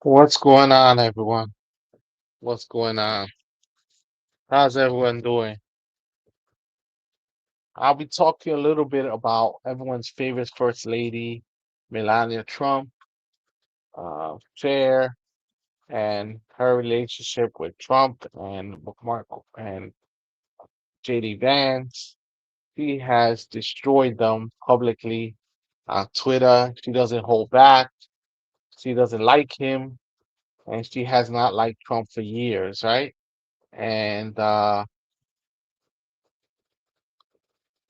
What's going on, everyone? What's going on? How's everyone doing? I'll be talking a little bit about everyone's favorite first lady, Melania Trump, Cher, and her relationship with Trump and with Mark and JD Vance. She has destroyed them publicly on Twitter. She doesn't hold back. She doesn't like him, and she has not liked Trump for years, right? And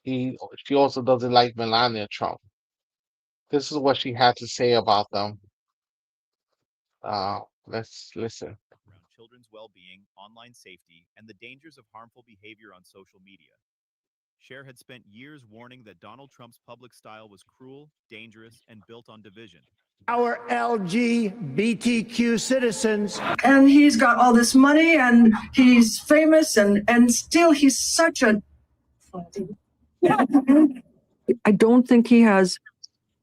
he she also doesn't like Melania Trump. This is what she had to say about them. Let's listen. Around children's well being, online safety, and the dangers of harmful behavior on social media. Cher had spent years warning that Donald Trump's public style was cruel, dangerous, and built on division. Our LGBTQ citizens. And he's got all this money and he's famous and still he's such a I don't think he has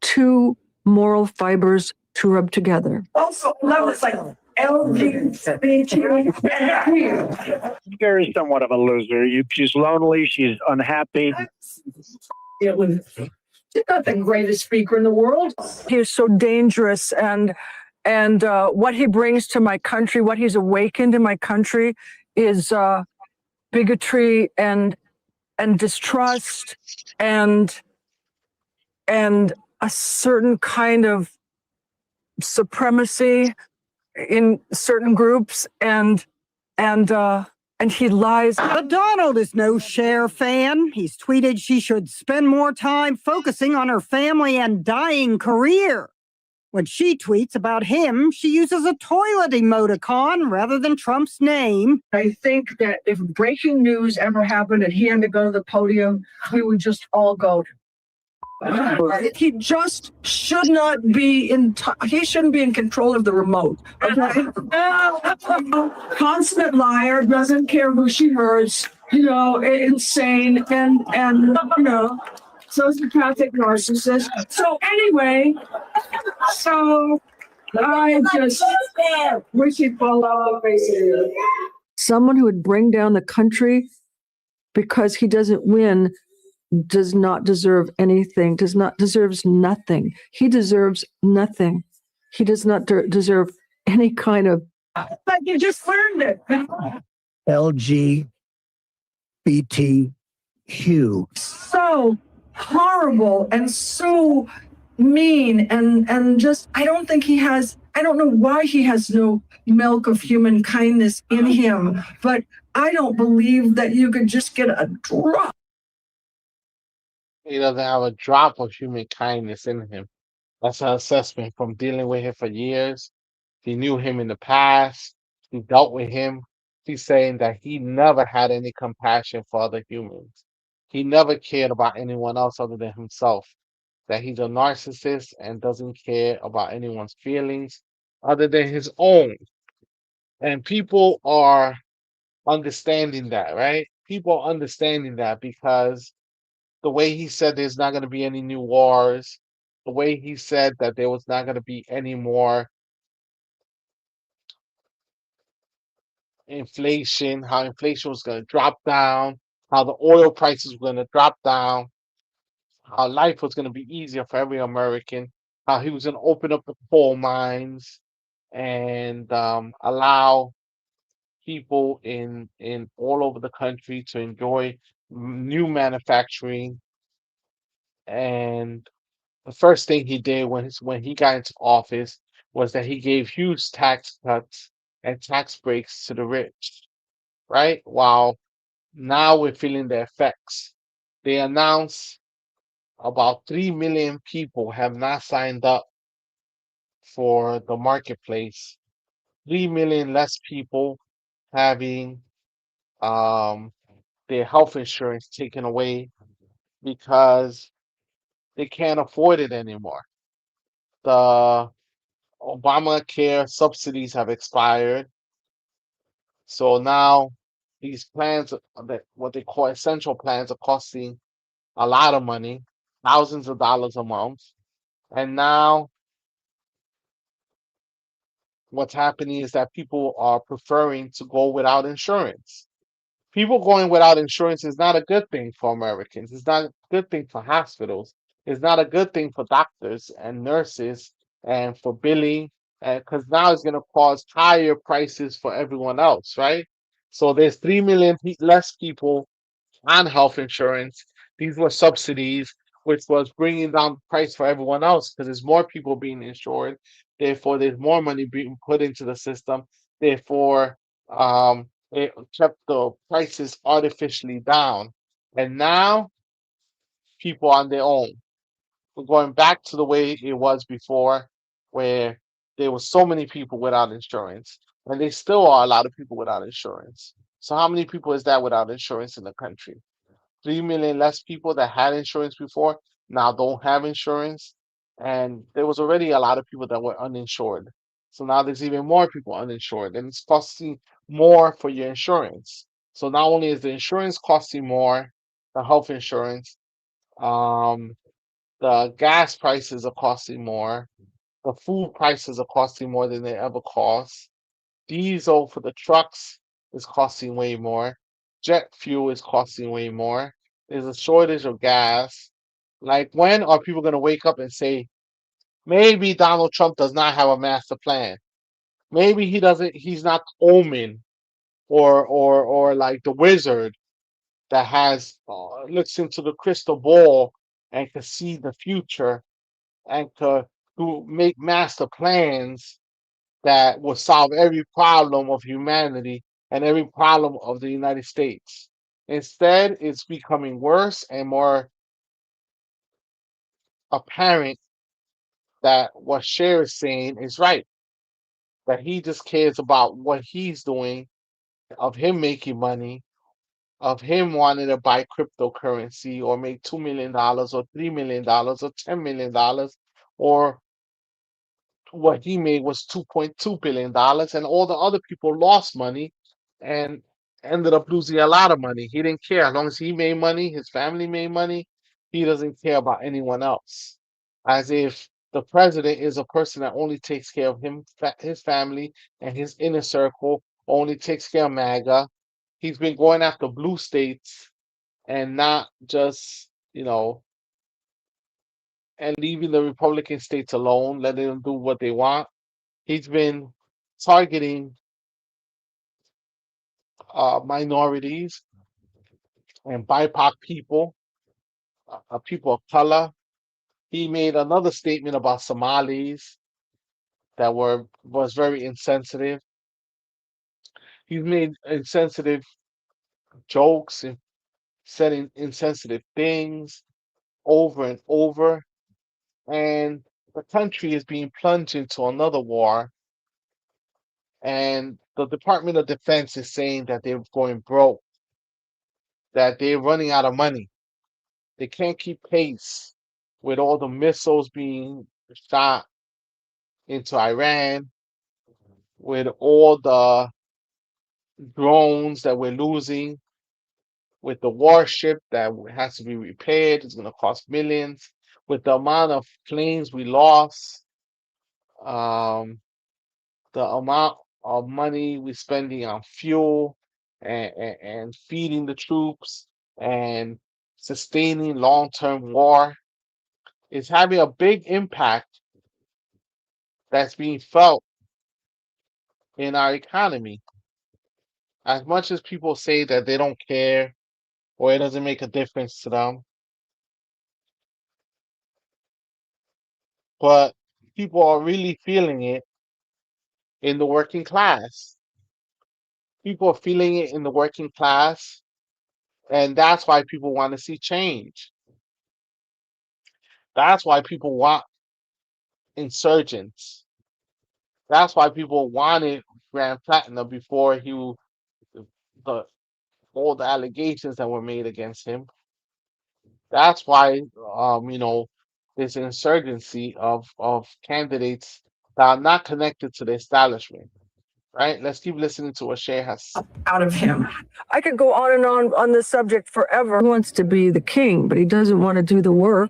two moral fibers to rub together. also love it's like LGBT. Gary's somewhat of a loser. She's lonely. She's unhappy. She's not the greatest speaker in the world. He is so dangerous, and what he brings to my country, what he's awakened in my country, is bigotry and distrust and a certain kind of supremacy in certain groups, and he lies. But Donald is no Cher fan. He's tweeted she should spend more time focusing on her family and dying career. When she tweets about him, she uses a toilet emoticon rather than Trump's name. I think that if breaking news ever happened and he had to go to the podium, we would just all go. He just should not be he shouldn't be in control of the remote. Okay? Consummate liar, doesn't care who she hurts, insane and sociopathic narcissist. So anyway, I just wish he'd fall off. Someone who would bring down the country because he doesn't win does not deserve anything, deserves nothing. He deserves nothing. He does not deserve any kind of. But you just learned it. LGBTQ. So horrible and so mean and just I don't know why he has no milk of human kindness in him, but I don't believe that you could just get a drop. He doesn't have a drop of human kindness in him. That's an assessment from dealing with him for years. She knew him in the past. She dealt with him. She's saying that he never had any compassion for other humans. He never cared about anyone else other than himself. That he's a narcissist and doesn't care about anyone's feelings other than his own. And people are understanding that, right? People are understanding that because the way he said there's not going to be any new wars, the way he said that there was not going to be any more inflation, how inflation was going to drop down, how the oil prices were going to drop down, how life was going to be easier for every American, how he was going to open up the coal mines and allow people in all over the country to enjoy new manufacturing. And the first thing he did when he got into office was that he gave huge tax cuts and tax breaks to the rich, right? While now we're feeling the effects. They announced about 3 million people have not signed up for the marketplace. 3 million less people having um, their health insurance taken away because they can't afford it anymore. The Obamacare subsidies have expired. So now these plans, that what they call essential plans, are costing a lot of money, thousands of dollars a month. And now what's happening is that people are preferring to go without insurance. People going without insurance is not a good thing for Americans. It's not a good thing for hospitals. It's not a good thing for doctors and nurses and for billing, because now it's going to cause higher prices for everyone else, right? So there's 3 million less people on health insurance. These were subsidies, which was bringing down the price for everyone else because there's more people being insured. Therefore, there's more money being put into the system. Therefore, it kept the prices artificially down. And now people on their own. We're going back to the way it was before, where there were so many people without insurance, and there still are a lot of people without insurance. So how many people is that without insurance in the country? 3 million less people that had insurance before now don't have insurance. And there was already a lot of people that were uninsured. So now there's even more people uninsured, and it's costing more for your insurance. So not only is the insurance costing more, the health insurance, um, the gas prices are costing more, the food prices are costing more than they ever cost. Diesel for the trucks is costing way more. Jet fuel is costing way more. There's a shortage of gas. Like, when are people going to wake up and say, maybe Donald Trump does not have a master plan? Maybe he doesn't, he's not Omen or like the wizard that has looks into the crystal ball and can see the future and could make master plans that will solve every problem of humanity and every problem of the United States. Instead, it's becoming worse and more apparent that what Cher is saying is right, that he just cares about what he's doing, of him making money, of him wanting to buy cryptocurrency or make $2 million or $3 million or $10 million, or what he made was $2.2 billion, and all the other people lost money and ended up losing a lot of money. He didn't care. As long as he made money, his family made money, he doesn't care about anyone else. As if the president is a person that only takes care of his family and his inner circle, only takes care of MAGA. He's been going after blue states and not just, and leaving the Republican states alone, letting them do what they want. He's been targeting minorities and BIPOC people, people of color. He made another statement about Somalis that was very insensitive. He's made insensitive jokes and said insensitive things over and over, and the country is being plunged into another war. And the Department of Defense is saying that they're going broke, that they're running out of money. They can't keep pace with all the missiles being shot into Iran, with all the drones that we're losing, with the warship that has to be repaired. It's going to cost millions. With the amount of planes we lost, um, the amount of money we're spending on fuel and feeding the troops and sustaining long-term war, is having a big impact that's being felt in our economy. As much as people say that they don't care or it doesn't make a difference to them, but people are really feeling it in the working class. People are feeling it in the working class, and that's why people want to see change. That's why people want insurgents. That's why people wanted Grand Platinum before the all the allegations that were made against him. That's why there's an insurgency of candidates that are not connected to the establishment. Right? Let's keep listening to what Cher has. Out of him. I could go on this subject forever. He wants to be the king, but he doesn't want to do the work.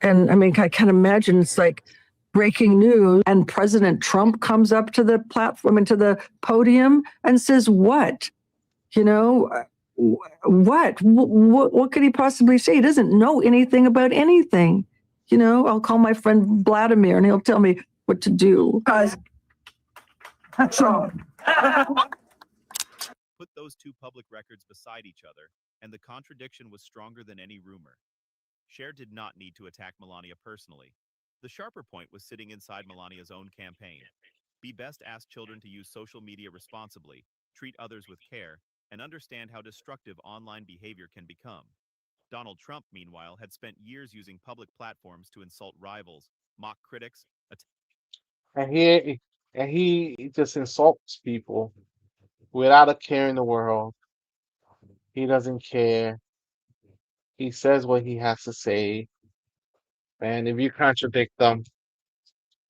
And I mean, I can imagine it's like breaking news, and President Trump comes up to the platform and to the podium and says, what? You know, what could he possibly say? He doesn't know anything about anything. You know, I'll call my friend Vladimir and he'll tell me what to do. Because Trump. Put those two public records beside each other, and the contradiction was stronger than any rumor. Cher did not need to attack Melania personally. The sharper point was sitting inside Melania's own campaign. Be best ask children to use social media responsibly, treat others with care, and understand how destructive online behavior can become. Donald Trump, meanwhile, had spent years using public platforms to insult rivals, mock critics, And he just insults people without a care in the world. He doesn't care. He says what he has to say, and if you contradict them,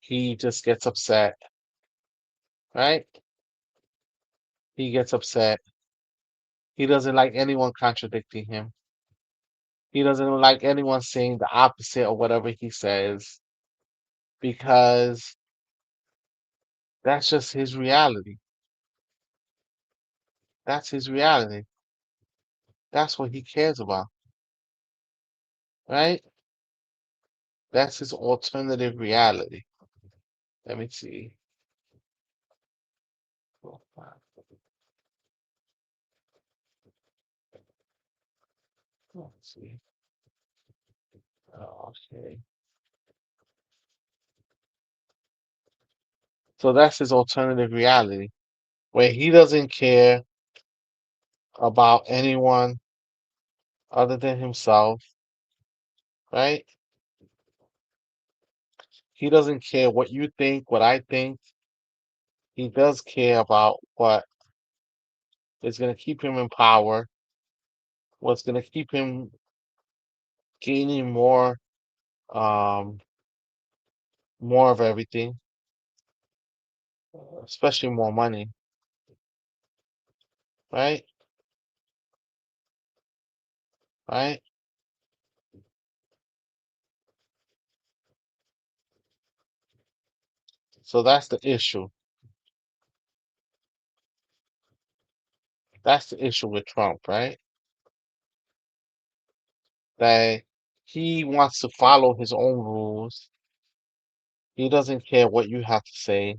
he just gets upset, right? He gets upset. He doesn't like anyone contradicting him. He doesn't like anyone saying the opposite of whatever he says because that's just his reality. That's his reality. That's what he cares about, right? That's his alternative reality. Let me see. 4, 5. Let's see. Okay. So that's his alternative reality, where he doesn't care about anyone other than himself, right? He doesn't care what you think, what I think. He does care about what is going to keep him in power, what's going to keep him gaining um, more of everything, especially more money, right? Right? So that's the issue. That's the issue with Trump, right? That he wants to follow his own rules. He doesn't care what you have to say.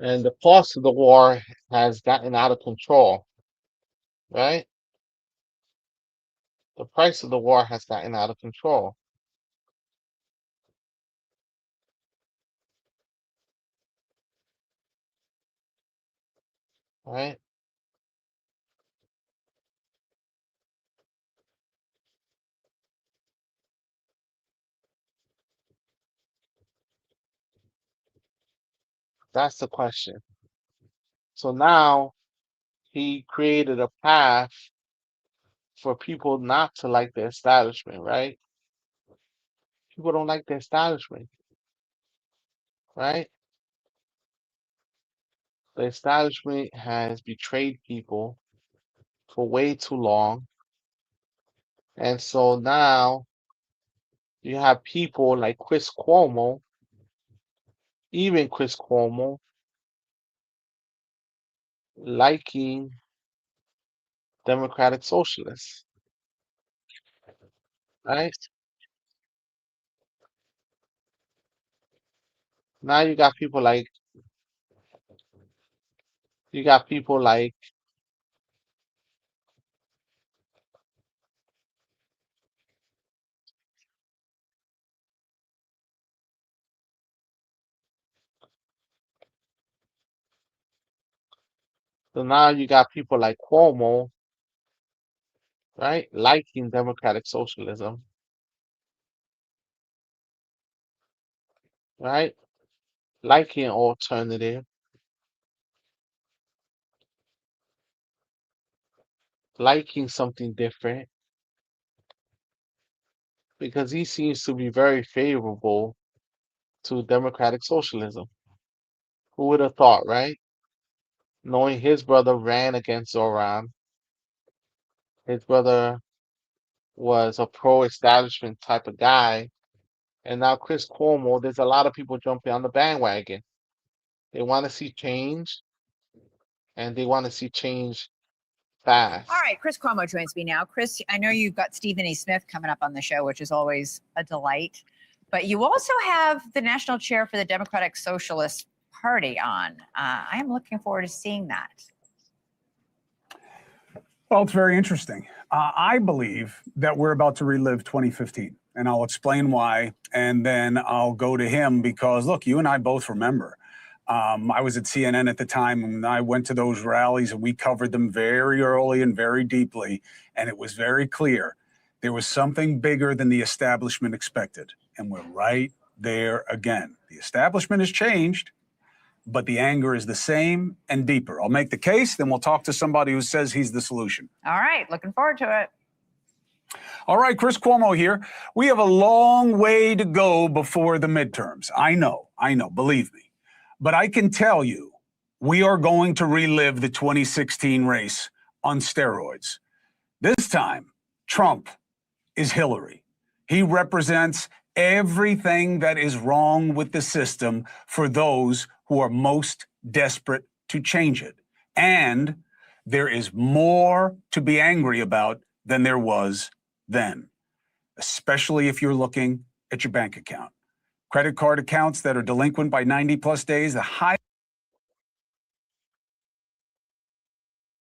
And the cost of the war has gotten out of control, right? The price of the war has gotten out of control, right? That's the question. So now he created a path for people not to like the establishment, right? People don't like the establishment, right? The establishment has betrayed people for way too long. And so now you have people like Chris Cuomo, even Chris Cuomo, liking democratic socialists, right? Now you got people like so now you got people like Cuomo, right? Liking democratic socialism, right? Liking alternative. liking something different because he seems to be very favorable to democratic socialism. Who would have thought, right? Knowing his brother ran against Zoran, his brother was a pro-establishment type of guy, and now Chris Cuomo, there's a lot of people jumping on the bandwagon. They want to see change, and they want to see change fast. All right, Chris Cuomo joins me now. Chris, I know you've got Stephen A. Smith coming up on the show, which is always a delight. But you also have the national chair for the Democratic Socialist Party on. I am looking forward to seeing that. Well, it's very interesting. I believe that we're about to relive 2015, and I'll explain why, and then I'll go to him because, look, you and I both remember. I was at CNN at the time, and I went to those rallies, and we covered them very early and very deeply, and it was very clear. There was something bigger than the establishment expected, and we're right there again. The establishment has changed, but the anger is the same and deeper. I'll make the case, then we'll talk to somebody who says he's the solution. All right, looking forward to it. All right, Chris Cuomo here. We have a long way to go before the midterms. I know, believe me. But I can tell you, we are going to relive the 2016 race on steroids. This time, Trump is Hillary. He represents everything that is wrong with the system for those who are most desperate to change it. And there is more to be angry about than there was then, especially if you're looking at your bank account. Credit card accounts that are delinquent by 90 plus days, the high.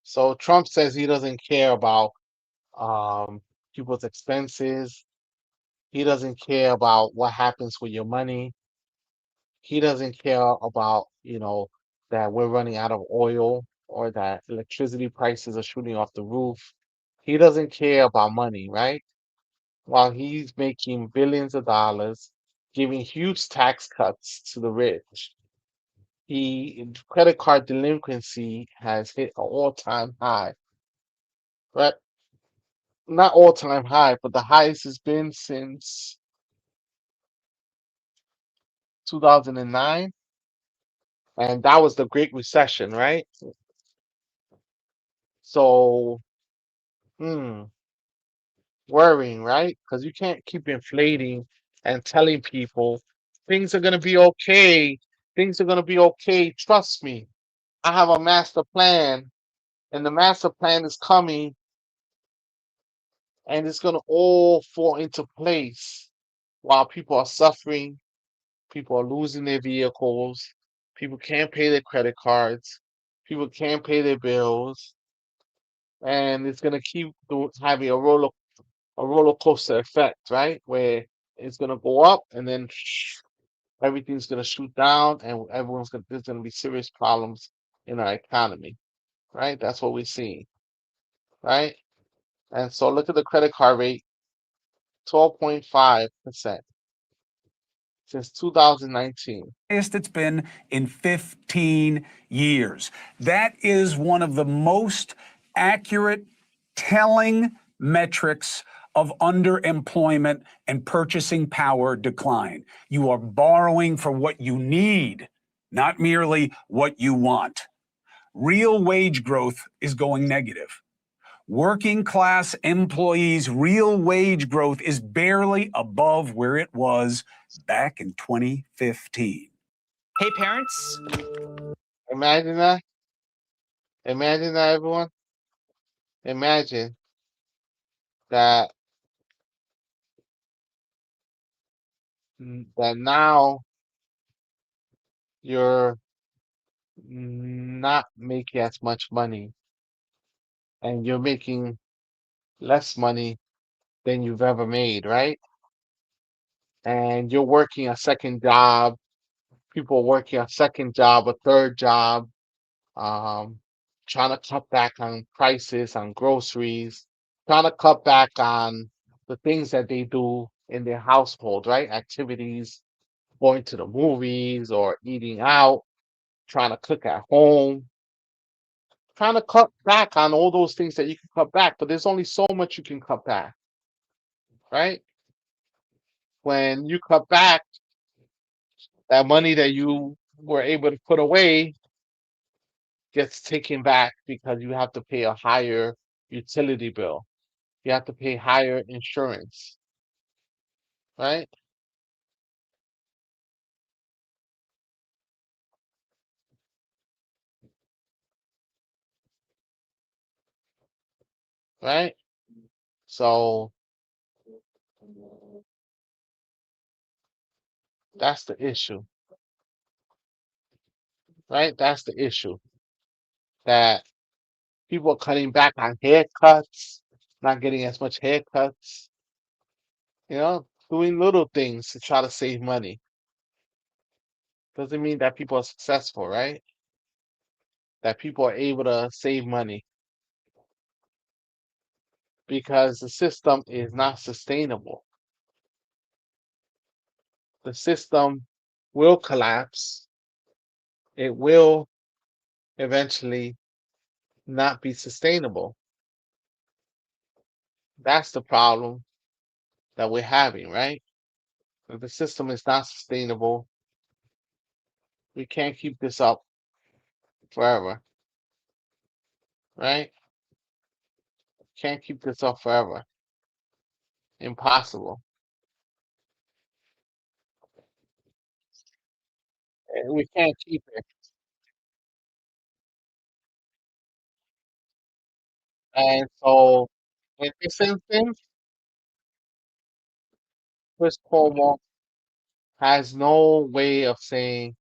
So Trump says he doesn't care about people's expenses. He doesn't care about what happens with your money. He doesn't care about, that we're running out of oil or that electricity prices are shooting off the roof. He doesn't care about money, right? While he's making billions of dollars, giving huge tax cuts to the rich. Credit card delinquency has hit an all-time high, right? Not all-time high, but the highest it's been since 2009, and that was the Great Recession, right? So, worrying, right? Because you can't keep inflating and telling people things are gonna be okay. Things are gonna be okay. Trust me. I have a master plan, and the master plan is coming, and it's gonna all fall into place while people are suffering, people are losing their vehicles, people can't pay their credit cards, people can't pay their bills, and it's gonna keep having a roller coaster effect, right? Where it's gonna go up and then everything's gonna shoot down, and there's gonna be serious problems in our economy, right? That's what we're seeing, right? And so look at the credit card rate, 12.5% since 2019. Highest it's been in 15 years. That is one of the most accurate, telling metrics of underemployment and purchasing power decline. You are borrowing for what you need, not merely what you want. Real wage growth is going negative. Working class employees' real wage growth is barely above where it was back in 2015. Hey, parents. Imagine that. Imagine that, everyone. Imagine that that now you're not making as much money and you're making less money than you've ever made, right? And you're working a second job. People are working a second job, a third job, um, trying to cut back on prices on groceries, trying to cut back on the things that they do in their household, right? Activities, going to the movies or eating out, trying to cook at home. trying to cut back on all those things that you can cut back, but there's only so much you can cut back, right? When you cut back, that money that you were able to put away gets taken back because you have to pay a higher utility bill. You have to pay higher insurance, right? Right? So that's the issue, right? That's the issue that people are cutting back on haircuts, not getting as much haircuts, doing little things to try to save money. Doesn't mean that people are successful, right? That people are able to save money because the system is not sustainable. The system will collapse. It will eventually not be sustainable. That's the problem that we're having, right? If the system is not sustainable, we can't keep this up forever, right? Can't keep this up forever. Impossible. We can't keep it. And so, in this instance, Chris Cuomo has no way of saying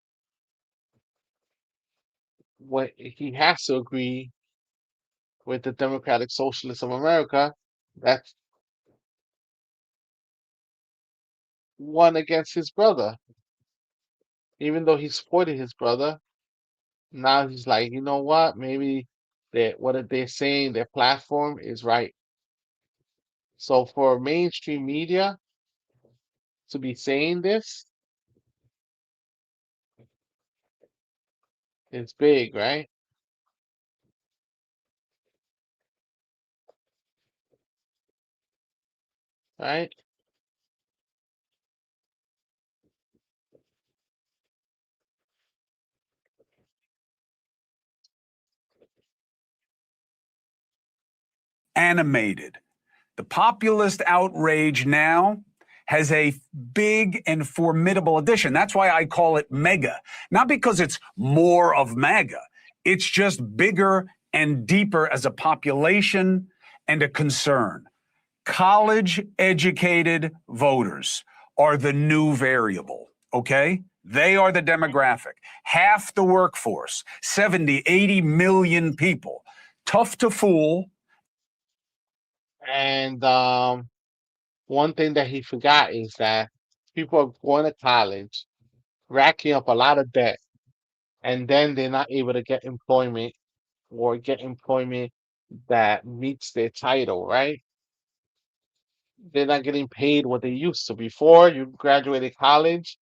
what he has to agree with the Democratic Socialists of America that's won against his brother. Even though he supported his brother, now he's like, you know what? Maybe what they're saying, their platform is right. So for mainstream media to be saying this is big, right? Right? Animated. The populist outrage now has a big and formidable addition. That's why I call it mega. Not because it's more of MAGA, it's just bigger and deeper as a population and a concern. College educated voters are the new variable, okay? They are the demographic. Half the workforce, 70, 80 million people. Tough to fool. And one thing that he forgot is that people are going to college, racking up a lot of debt, and then they're not able to get employment or get employment that meets their title, right? They're not getting paid what they used to. Before you graduated college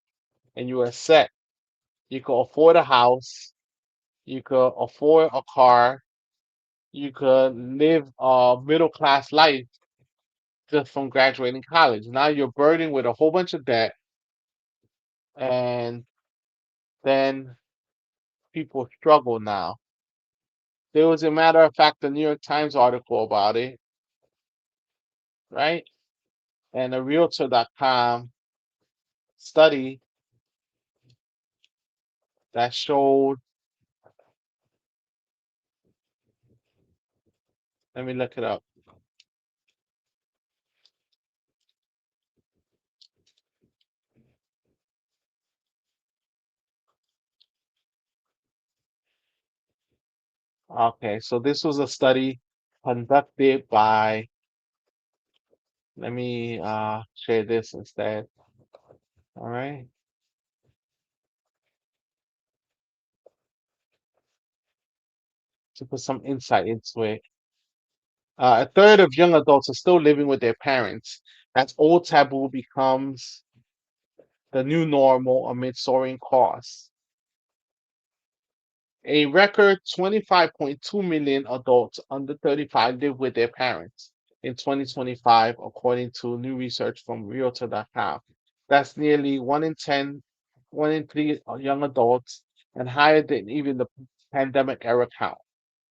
and you were set, you could afford a house, you could afford a car, you could live a middle class life just from graduating college. Now you're burdened with a whole bunch of debt, and then people struggle now. There was a matter of fact a New York Times article about it, right? And a Realtor.com study that showed, let me look it up. Okay, so this was a study conducted by, let me share this instead. All right. To put some insight into it. A third of young adults are still living with their parents as old taboo becomes the new normal amid soaring costs. A record 25.2 million adults under 35 live with their parents in 2025, according to new research from Realtor.com. That's nearly 1 in 10, 1 in 3 young adults, and higher than even the pandemic era count.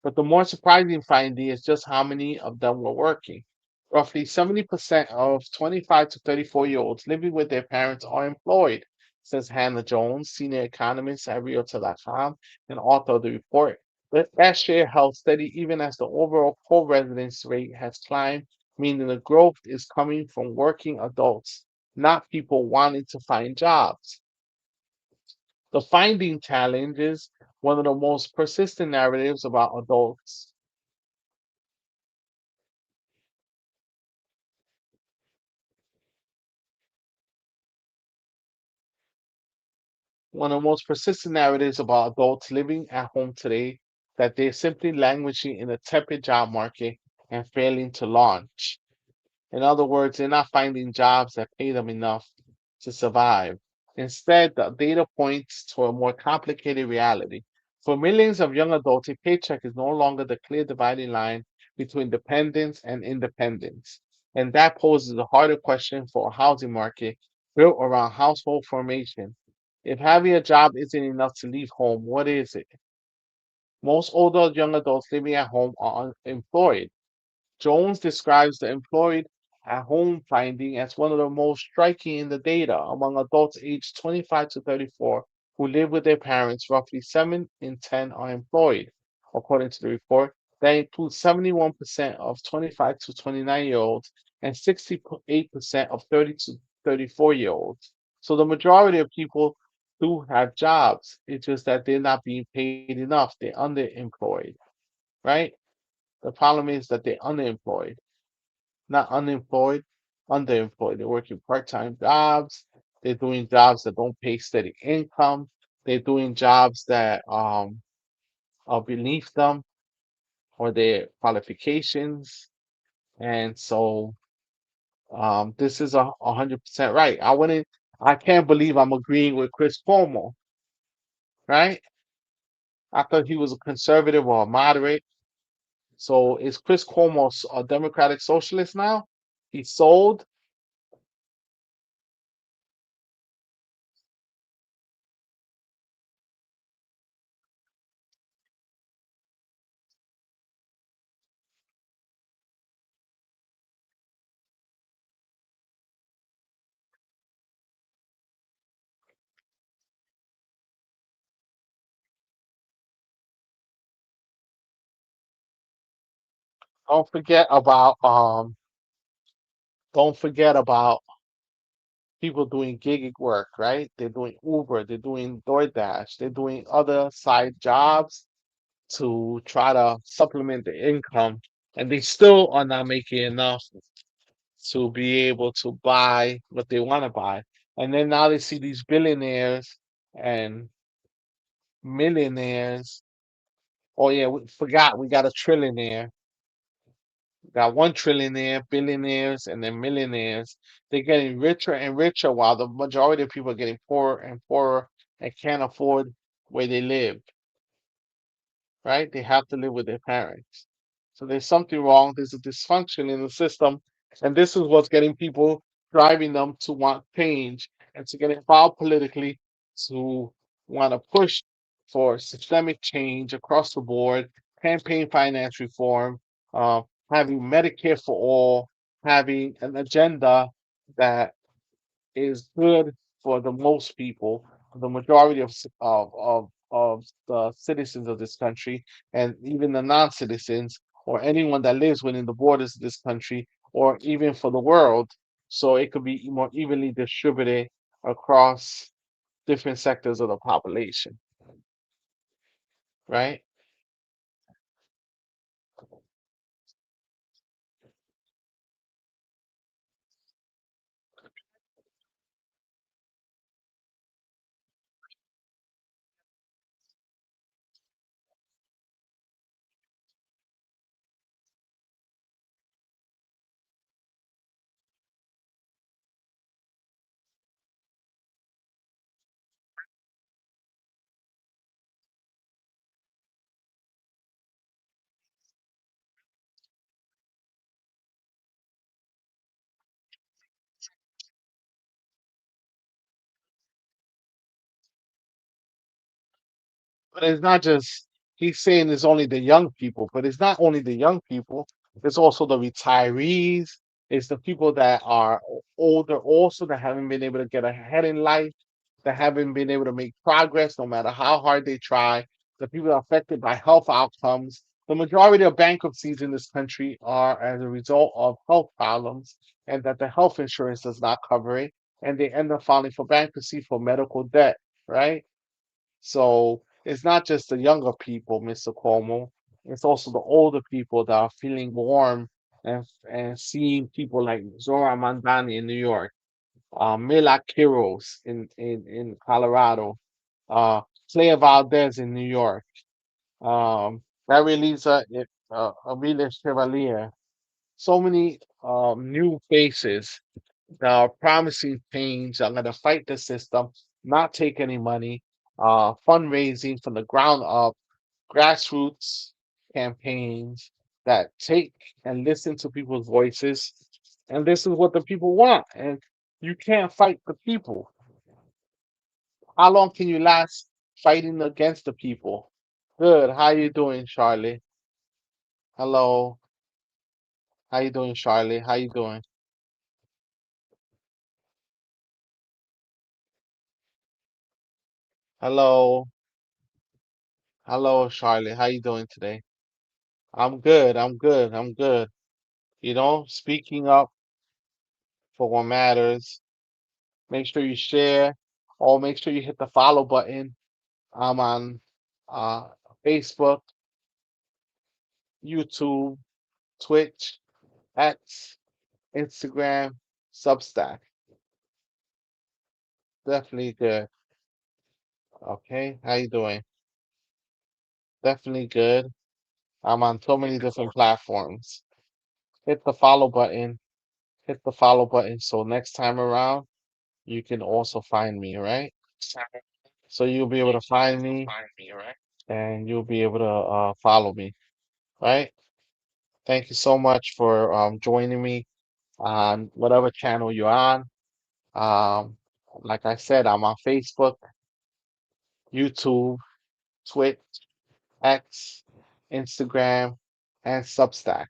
But the more surprising finding is just how many of them were working. Roughly 70% of 25 to 34-year-olds living with their parents are employed, says Hannah Jones, senior economist at Realtor.com and author of the report. But that share held steady even as the overall co-residence rate has climbed, meaning the growth is coming from working adults, not people wanting to find jobs. The finding challenges one of the most persistent narratives about adults. One of the most persistent narratives about adults living at home today that they're simply languishing in a tepid job market and failing to launch. In other words, they're not finding jobs that pay them enough to survive. Instead, the data points to a more complicated reality. For millions of young adults, a paycheck is no longer the clear dividing line between dependence and independence. And that poses a harder question for a housing market built around household formation. If having a job isn't enough to leave home, what is it? Most older young adults living at home are unemployed. Jones describes the employed at home finding as one of the most striking in the data. Among adults aged 25 to 34 who live with their parents, roughly 7 in 10 are employed, according to the report. That includes 71% of 25 to 29-year-olds and 68% of 30 to 34-year-olds. So the majority of people do have jobs. It's just that they're not being paid enough. They're underemployed, right? The problem is that they're unemployed, not unemployed, underemployed. They're working part-time jobs. They're doing jobs that don't pay steady income. They're doing jobs that are beneath them or their qualifications. And so this is 100% right. I can't believe I'm agreeing with Chris Cuomo, right? I thought he was a conservative or a moderate. So is Chris Cuomo a Democratic socialist now? He sold. Don't forget about don't forget about people doing gig work, right? They're doing Uber, they're doing DoorDash, they're doing other side jobs to try to supplement the income, and they still are not making enough to be able to buy what they want to buy. And then now they see these billionaires and millionaires. Oh yeah, we forgot we got a trillionaire. Got 1 trillionaire, billionaires, and then millionaires. They're getting richer and richer while the majority of people are getting poorer and poorer and can't afford where they live, right? They have to live with their parents. So there's something wrong. There's a dysfunction in the system. And this is what's getting people driving them to want change and to get involved politically, to want to push for systemic change across the board, campaign finance reform, uh, having Medicare for all, having an agenda that is good for the most people, the majority of the citizens of this country, and even the non-citizens or anyone that lives within the borders of this country, or even for the world, so it could be more evenly distributed across different sectors of the population, right? But it's not just he's saying it's only the young people, but it's not only the young people. It's also the retirees. It's the people that are older also that haven't been able to get ahead in life, that haven't been able to make progress no matter how hard they try. The people affected by health outcomes. The majority of bankruptcies in this country are as a result of health problems and that the health insurance does not cover it. And they end up filing for bankruptcy for medical debt, right? So it's not just the younger people, Mr. Cuomo. It's also the older people that are feeling warm and seeing people like Zora Mandani in New York, Mila Kiros in Colorado, uh, Claire Valdez in New York, Mary Lisa Amelia Chevalier. So many new faces that are promising change. I'm going to fight the system, not take any money, fundraising from the ground up, grassroots campaigns that take and listen to people's voices. And this is what the people want. And you can't fight the people. How long can you last fighting against the people? Good. How you doing, Charlie? Hello. How you doing, Charlie? How you doing? Hello. Hello, Charlie. How you doing today? I'm good. I'm good. I'm good. Speaking up for what matters. Make sure you share or make sure you hit the follow button. I'm on uh, Facebook, YouTube, Twitch, X, Instagram, Substack. Definitely good. Okay. How you doing? Definitely good. I'm on so many different platforms. Hit the follow button. Hit the follow button so next time around you can also find me, right? So you'll be able to find me and you'll be able to follow me, right? Thank you so much for joining me on whatever channel you're on. Um, like I said, I'm on Facebook, YouTube, Twitch, X, Instagram, and Substack.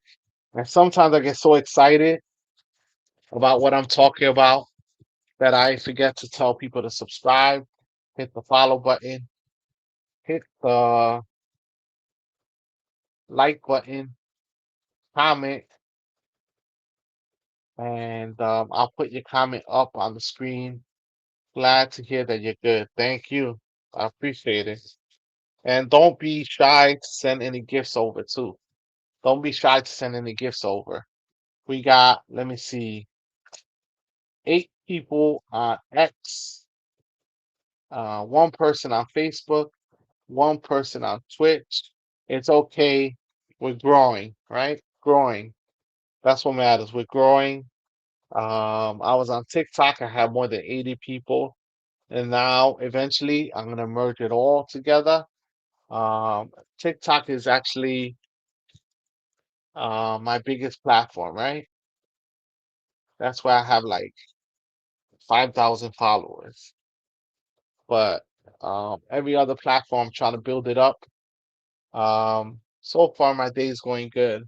And sometimes I get so excited about what I'm talking about that I forget to tell people to subscribe, hit the follow button, hit the like button, comment, and I'll put your comment up on the screen. Glad to hear that you're good. Thank you. I appreciate it. And don't be shy to send any gifts over too. Don't be shy to send any gifts over. We got, let me see, 8 people on X, one person on Facebook, one person on Twitch. It's okay. We're growing, right? Growing. That's what matters. We're growing. I was on TikTok. I had more than 80 people. And now eventually I'm gonna merge it all together. TikTok is actually my biggest platform, right? That's where I have like 5,000 followers. But every other platform trying to build it up. So far my day is going good,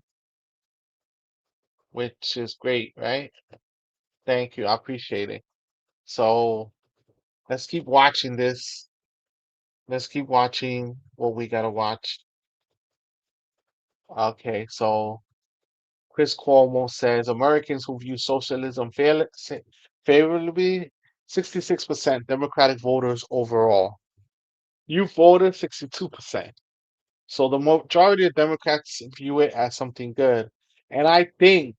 which is great, right? Thank you. I appreciate it. So let's keep watching this. Let's keep watching what we gotta watch. Okay, so Chris Cuomo says Americans who view socialism favorably, 66% Democratic voters overall. You voted 62%. So the majority of Democrats view it as something good. And I think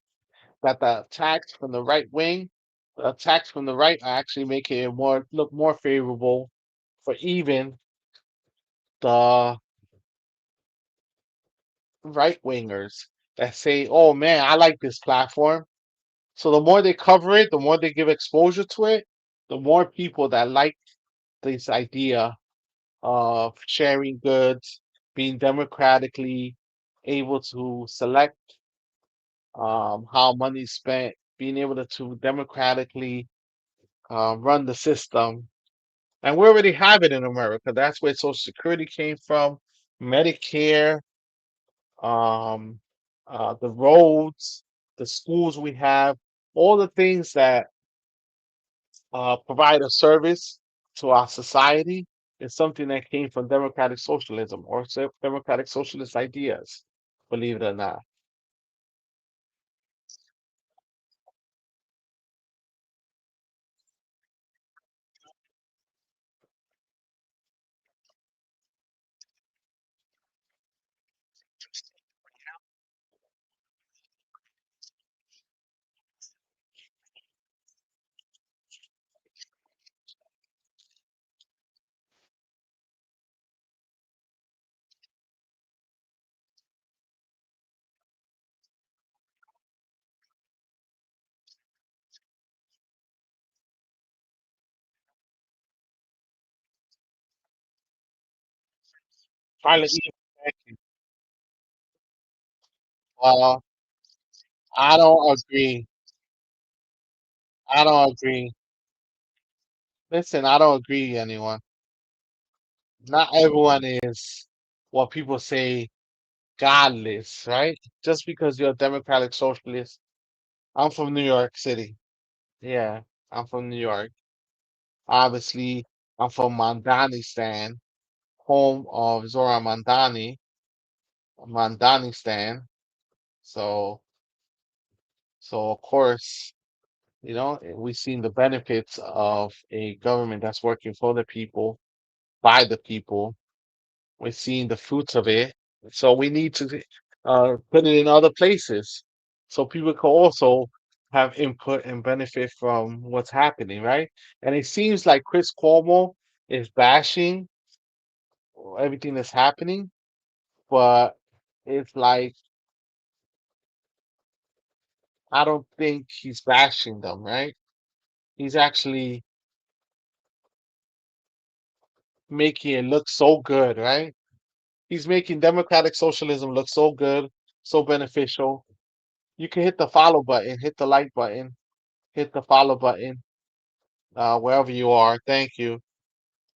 that the attacks from the attacks from the right are actually making it look more favorable for even the right wingers that say, "Oh man, I like this platform." So the more they cover it, the more they give exposure to it, the more people that like this idea of sharing goods, being democratically able to select how money is spent, being able to democratically run the system. And we already have it in America. That's where Social Security came from, Medicare, um, the roads, the schools we have, all the things that provide a service to our society is something that came from democratic socialism or democratic socialist ideas, believe it or not. Finally, uh, I don't agree. I don't agree. Listen, I don't agree, anyone. Not everyone is what people say godless, right? Just because you're a democratic socialist. I'm from New York City. Yeah, I'm from New York. Obviously, I'm from Mandanistan, home of Zora Mandanistan. So, so of course, we've seen the benefits of a government that's working for the people, by the people. We're seeing the fruits of it. So we need to put it in other places so people can also have input and benefit from what's happening, right? And it seems like Chris Cuomo is bashing everything that's happening, but it's like I don't think he's bashing them, right? He's actually making it look so good, right? He's making democratic socialism look so good, so beneficial. You can hit the follow button, hit the like button, hit the follow button, wherever you are. Thank you.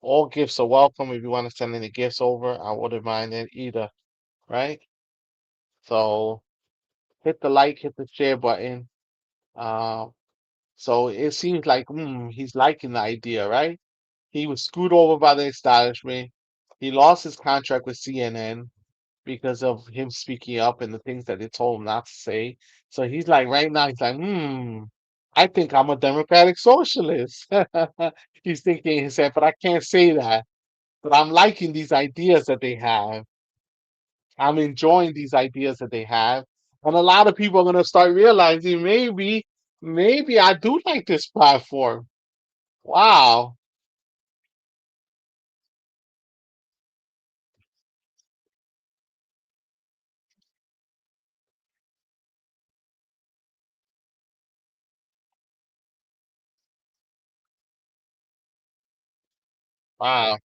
All gifts are welcome. If you want to send any gifts over, I wouldn't mind it either, right? So hit the like, hit the share button. Uh, so it seems like he's liking the idea, right? He was screwed over by the establishment. He lost his contract with CNN because of him speaking up and the things that they told him not to say. So he's like, right now, he's like, I think I'm a democratic socialist. He's thinking in his head, but I can't say that. But I'm liking these ideas that they have. I'm enjoying these ideas that they have. And a lot of people are going to start realizing maybe I do like this platform. Wow. Wow.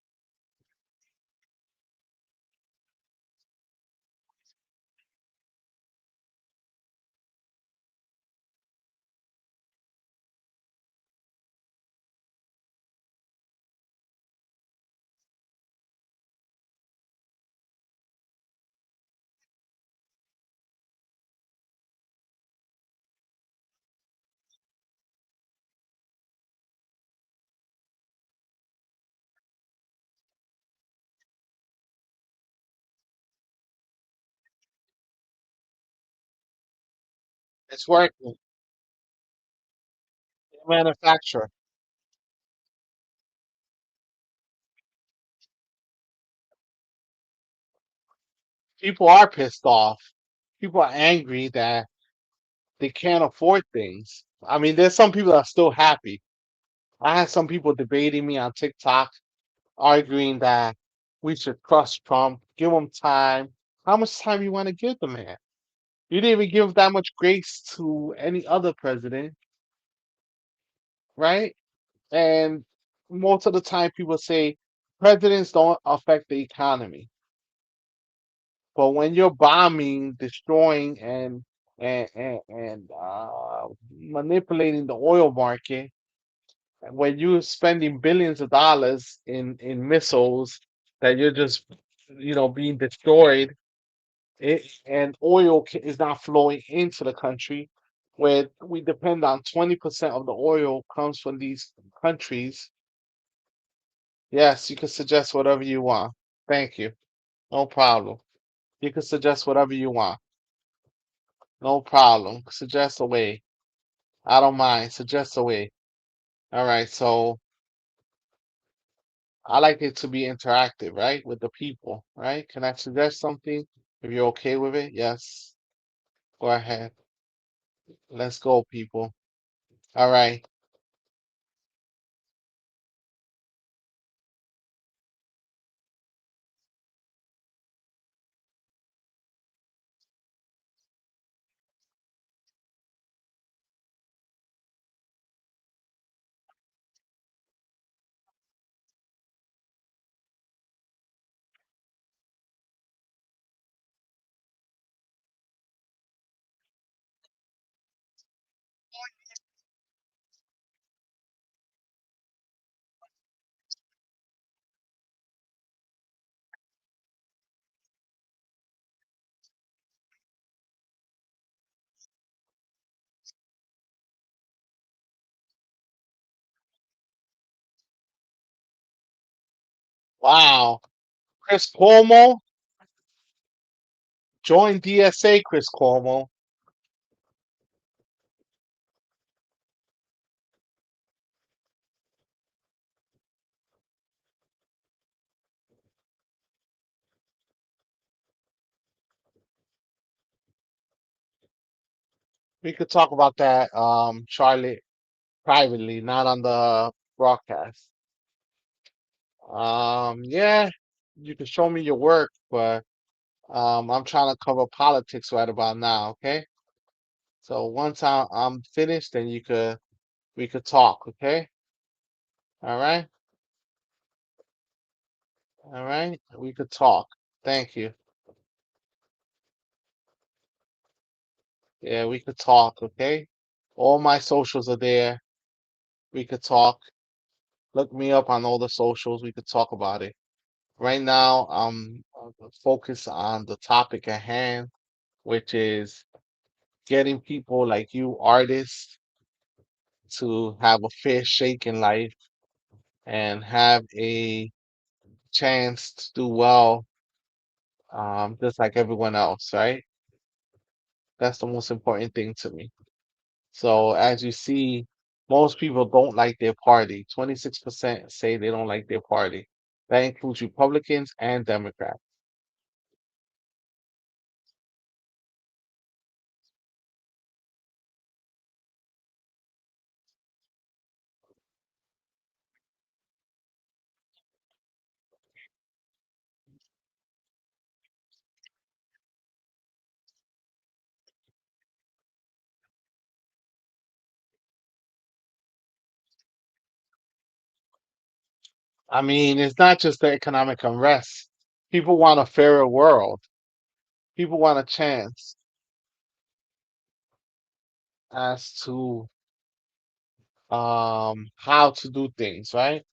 It's working. Manufacturer. People are pissed off. People are angry that they can't afford things. I mean, there's some people that are still happy. I had some people debating me on TikTok, arguing that we should trust Trump, give him time. How much time you want to give the man? You didn't even give that much grace to any other president, right? And most of the time, people say presidents don't affect the economy. But when you're bombing, destroying, and manipulating the oil market, when you're spending billions of dollars in missiles that you're just being destroyed, and oil is not flowing into the country, where we depend on 20% of the oil comes from these countries. Yes, you can suggest whatever you want. Thank you. No problem. You can suggest whatever you want. No problem. Suggest away. I don't mind. Suggest away. All right. So I like it to be interactive, right? With the people, right? Can I suggest something? If you're okay with it, yes. Go ahead. Let's go, people. All right. Wow. Chris Cuomo, join DSA, Chris Cuomo. We could talk about that, Charlotte, privately, not on the broadcast. Yeah, you can show me your work, but I'm trying to cover politics right about now, okay? So once I'm finished, then we could talk, okay? All right? All right? We could talk. Thank you. Yeah, we could talk, okay? All my socials are there. We could talk. Look me up on all the socials. We could talk about it. Right now, I'm focused on the topic at hand, which is getting people like you, artists, to have a fair shake in life and have a chance to do well, just like everyone else, right? That's the most important thing to me. So as you see, most people don't like their party. 26% say they don't like their party. That includes Republicans and Democrats. I mean, it's not just the economic unrest. People want a fairer world. People want a chance as to how to do things, right?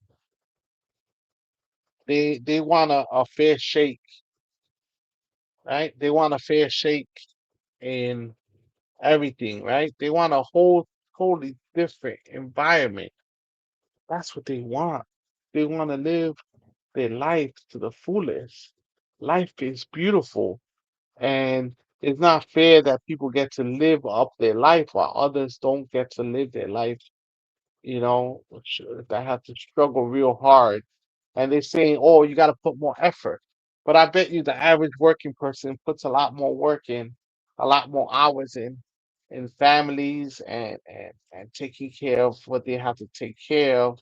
They want a fair shake, right? They want a fair shake in everything, right? They want a totally different environment. That's what they want. They want to live their life to the fullest. Life is beautiful, and it's not fair that people get to live up their life while others don't get to live their life, that have to struggle real hard. And they're saying, oh, you got to put more effort. But I bet you the average working person puts a lot more work in, a lot more hours in families and taking care of what they have to take care of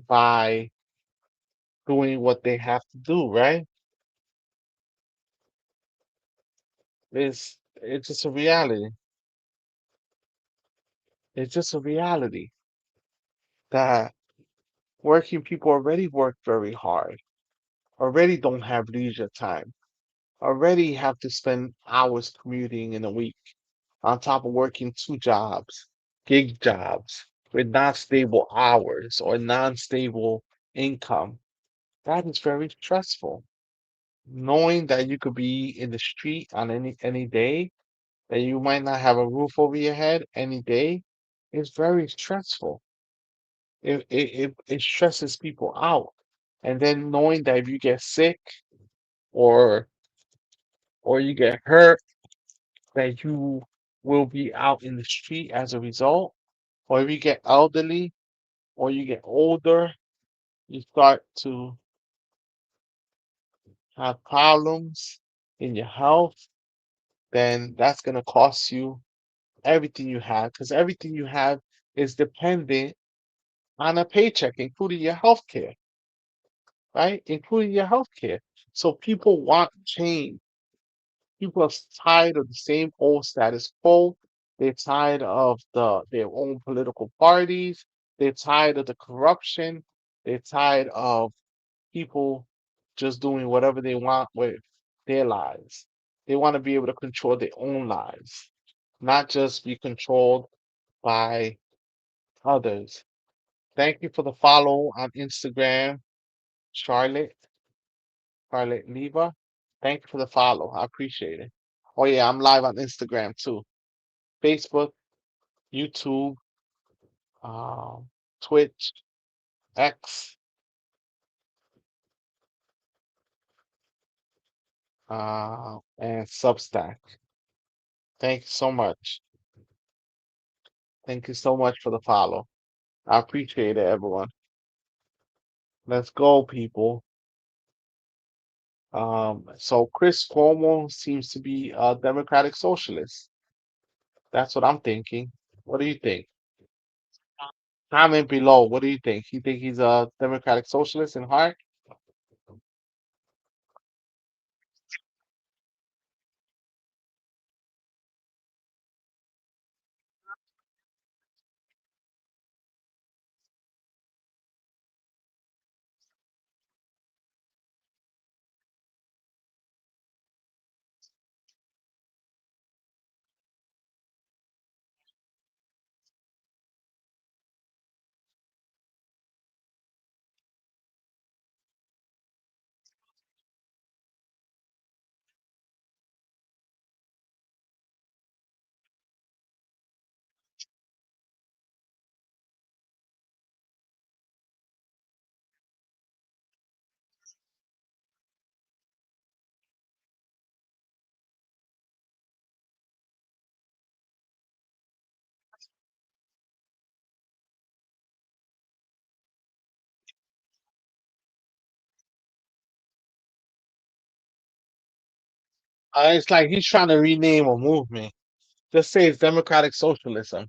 by doing what they have to do, right? It's just a reality. It's just a reality that working people already work very hard, already don't have leisure time, already have to spend hours commuting in a week on top of working two jobs, gig jobs. with non-stable hours or non-stable income. That is very stressful. Knowing that you could be in the street on any day, that you might not have a roof over your head any day, is very stressful. It stresses people out. And then knowing that if you get sick or you get hurt, that you will be out in the street as a result, or if you get elderly or you get older, you start to have problems in your health, then that's going to cost you everything you have because everything you have is dependent on a paycheck, including your health care, right? Including your health care. So people want change. People are tired of the same old status quo. They're tired of their own political parties. They're tired of the corruption. They're tired of people just doing whatever they want with their lives. They want to be able to control their own lives, not just be controlled by others. Thank you for the follow on Instagram, Charlotte, Charlotte Neva. Thank you for the follow. I appreciate it. Oh yeah, I'm live on Instagram too. Facebook, YouTube, um, Twitch, X, and Substack. Thank you so much. Thank you so much for the follow. I appreciate it, everyone. Let's go, people. So Chris Cuomo seems to be a democratic socialist. That's what I'm thinking. What do you think? Comment below. What do you think? You think he's a democratic socialist in heart? It's like he's trying to rename a movement. Just say it's democratic socialism.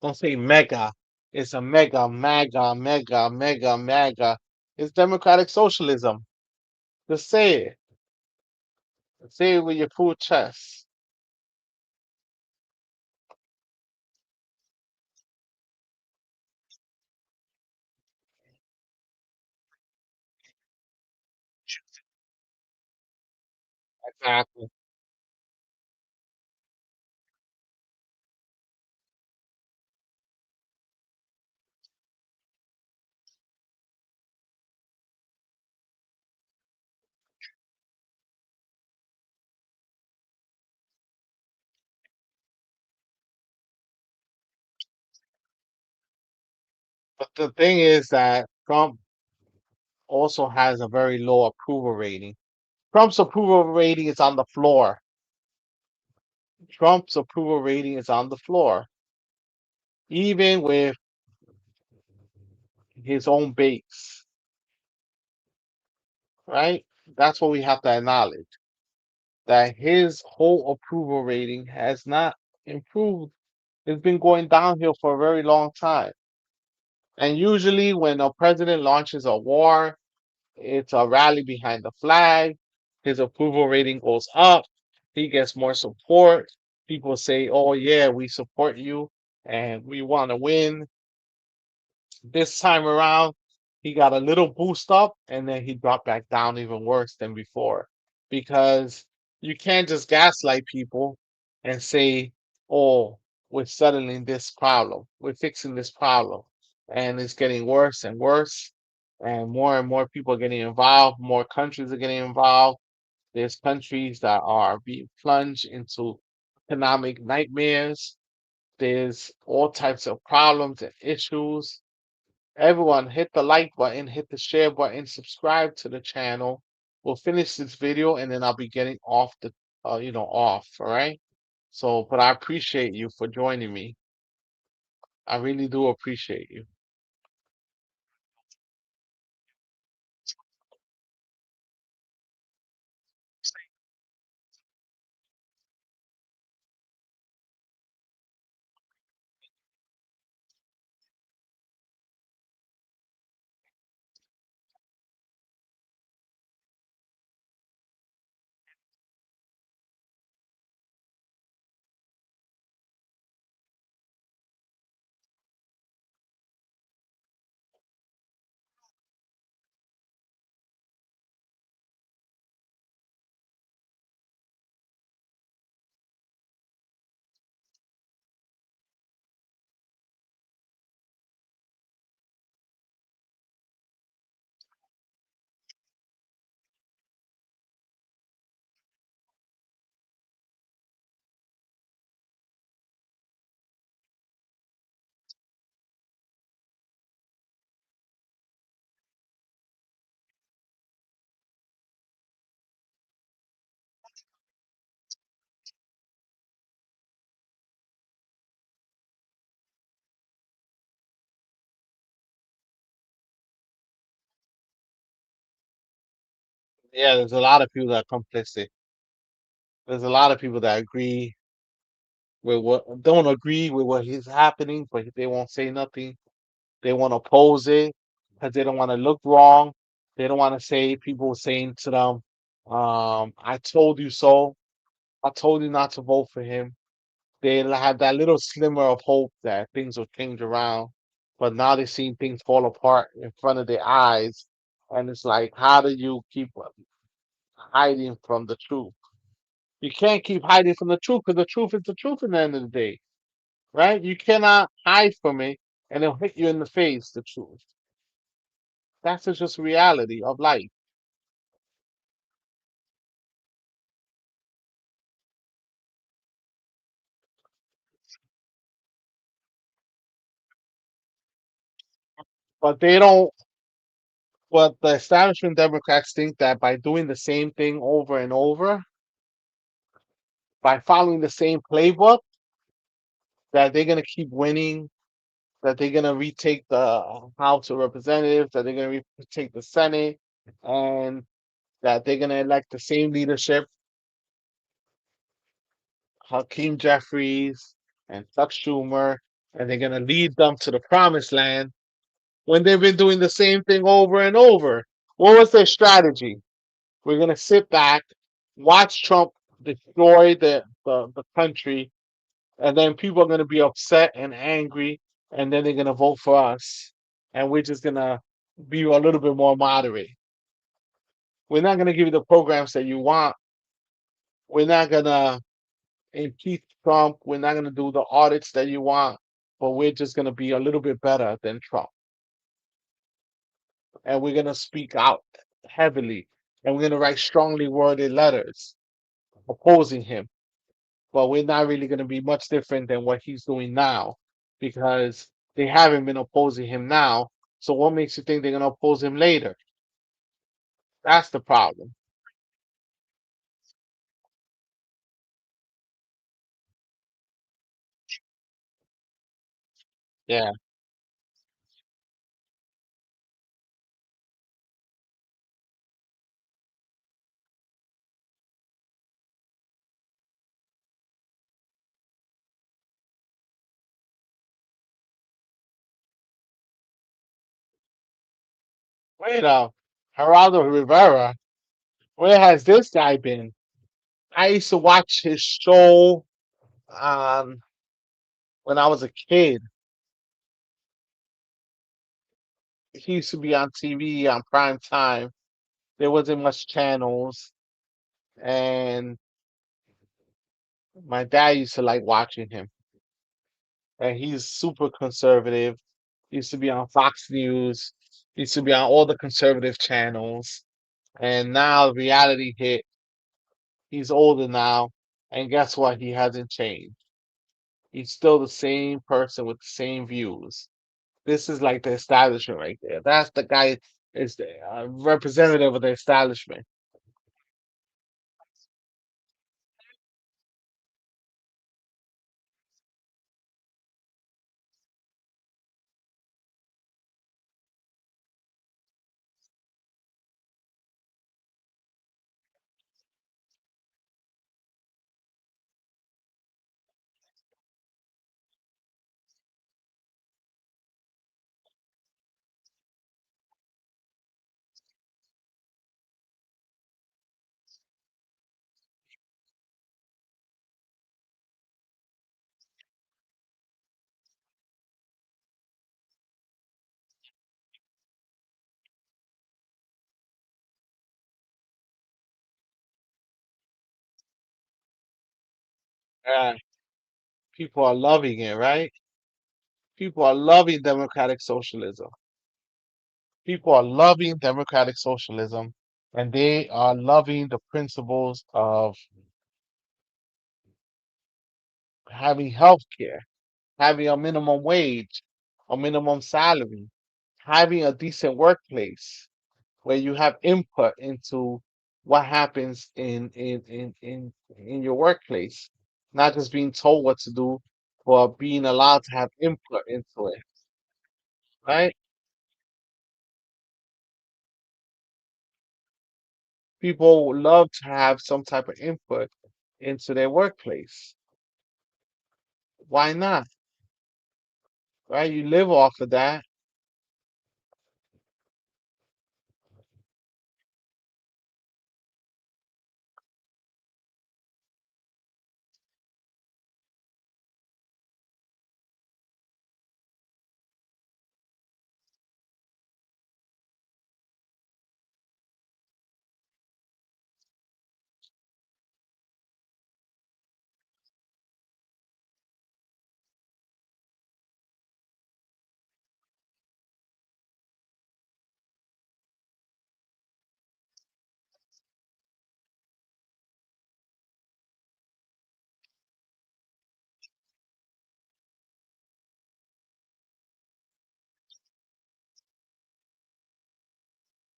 Don't say mega. It's a mega. It's democratic socialism. Just say it. Say it with your full chest. Exactly. But the thing is that Trump also has a very low approval rating. Trump's approval rating is on the floor. Trump's approval rating is on the floor, even with his own base, right? That's what we have to acknowledge that his whole approval rating has not improved. It's been going downhill for a very long time. And usually, when a president launches a war, it's a rally behind the flag. His approval rating goes up. He gets more support. People say, oh, yeah, we support you and we want to win. This time around, he got a little boost up and then he dropped back down even worse than before because you can't just gaslight people and say, oh, we're settling this problem. We're fixing this problem. And it's getting worse and worse. And more people are getting involved. More countries are getting involved. There's countries that are being plunged into economic nightmares. There's all types of problems and issues. Everyone hit the like button, hit the share button, subscribe to the channel. We'll finish this video and then I'll be getting off the, off. All right. So, but I appreciate you for joining me. I really do appreciate you. Yeah, there's a lot of people that are complicit. There's a lot of people that agree with what don't agree with what is happening, but they won't say nothing. They want to oppose it because they don't want to look wrong. They don't want to say people saying to them, "I told you so. I told you not to vote for him." They had that little slimmer of hope that things will change around, but now they're seeing things fall apart in front of their eyes, and it's like, how do you keep hiding from the truth? You can't keep hiding from the truth because the truth is the truth at the end of the day, right? You cannot hide from it and it'll hit you in the face, the truth. That's just reality of life. But they don't, what the establishment Democrats think that by doing the same thing over and over, by following the same playbook, that they're going to keep winning, that they're going to retake the House of Representatives, that they're going to retake the Senate, and that they're going to elect the same leadership, Hakeem Jeffries and Chuck Schumer, and they're going to lead them to the promised land when they've been doing the same thing over and over. What was their strategy? We're going to sit back, watch Trump destroy the country, and then people are going to be upset and angry, and then they're going to vote for us. And we're just going to be a little bit more moderate. We're not going to give you the programs that you want. We're not going to impeach Trump. We're not going to do the audits that you want, but we're just going to be a little bit better than Trump. And we're going to speak out heavily. And we're going to write strongly worded letters opposing him. But we're not really going to be much different than what he's doing now because they haven't been opposing him now. So what makes you think they're going to oppose him later? That's the problem. Yeah. Wait up. Geraldo Rivera, where has this guy been? I used to watch his show um, when I was a kid. He used to be on TV on prime time. There wasn't much channels, and my dad used to like watching him. and he's super conservative. He used to be on Fox News. He used to be on all the conservative channels. And now reality hit. He's older now, and guess what? He hasn't changed. He's still the same person with the same views. This is like the establishment right there. That's the guy is the representative of the establishment. Yeah, people are loving it, right? People are loving democratic socialism. People are loving democratic socialism, and they are loving the principles of having health care, having a minimum wage, a minimum salary, having a decent workplace where you have input into what happens in your workplace, not just being told what to do, but being allowed to have input into it, right? People love to have some type of input into their workplace. Why not? Right? You live off of that.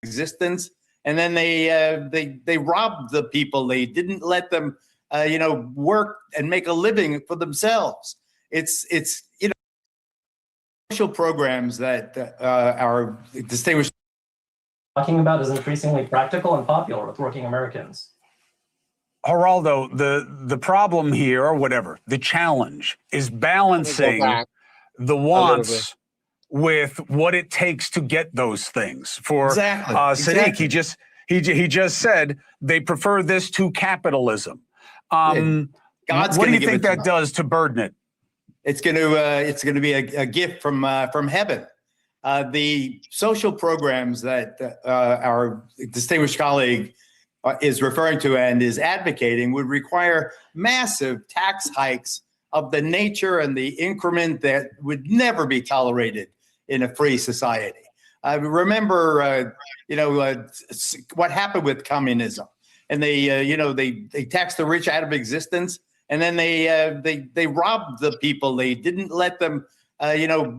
Existence, and then they robbed the people. They didn't let them, work and make a living for themselves. It's social programs that our distinguished talking about is increasingly practical and popular with working Americans. Geraldo, the problem here, or whatever, the challenge is Let me go balancing back the a little bit. wants with what it takes to get those things. For Exactly. Sadiq, Exactly. he just said they prefer this to capitalism. God's What do gonna you give think it to that does to burden it? It's going to be a gift from heaven. The social programs that our distinguished colleague is referring to and is advocating would require massive tax hikes of the nature and the increment that would never be tolerated in a free society. Remember, what happened with communism, and they taxed the rich out of existence, and then they robbed the people. They didn't let them,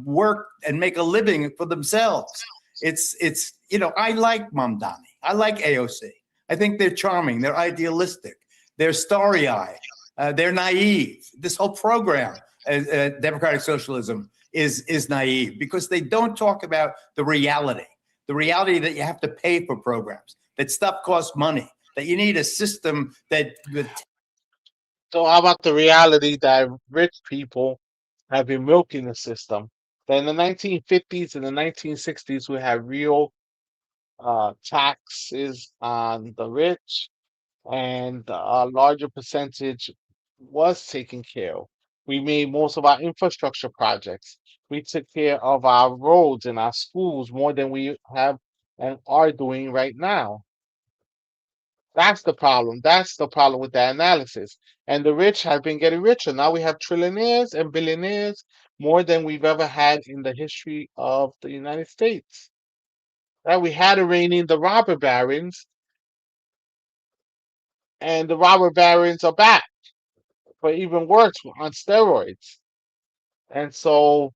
work and make a living for themselves. I like Mamdani. I like AOC. I think they're charming. They're idealistic. They're starry-eyed. They're naive. This whole program, democratic socialism, is naive because they don't talk about the reality that you have to pay for programs, that stuff costs money, that you need a system that. So how about the reality that rich people have been milking the system? That in the 1950s and the 1960s, we had real taxes on the rich, and a larger percentage was taken care of. We made most of our infrastructure projects. We took care of our roads and our schools more than we have and are doing right now. That's the problem. That's the problem with that analysis. And the rich have been getting richer. Now we have trillionaires and billionaires more than we've ever had in the history of the United States. Right? We had to rein in the robber barons, and the robber barons are back, but even worse on steroids. And so,